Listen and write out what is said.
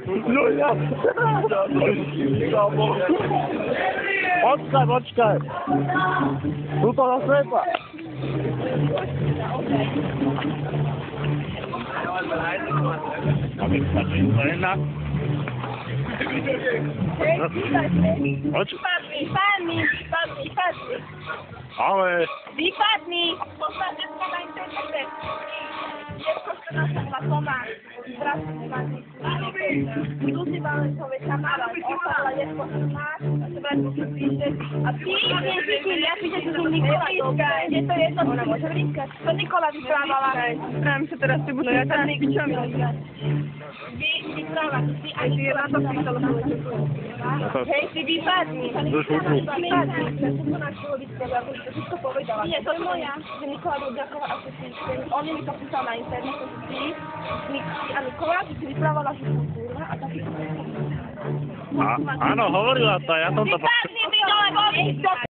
No ja! Počkaj, počkaj! Tuto na svepa! Wypadnij! Ale... Wypadnij! Posadzę na internecie. Dziecko przepraszam na Toma. Tu si máme povedať kamarát, ale dziecko máš, a ty nie ja píšem, že som Nikola. Je to jedno, ona môže vrískať. To Nikola vyprávala. Správim sa teraz, ty budú ja tam čo mi Vypráva, ty aj ty je na to písala. Hej, ty vypadni. Nie, to je moja. Že Nikola Ruďaková a on mi to písal na internetu, že ty a Nikola, že si vyprávala, že som kurva a taký... Áno, hovorila to, ja som to... Vypadni, ty dole,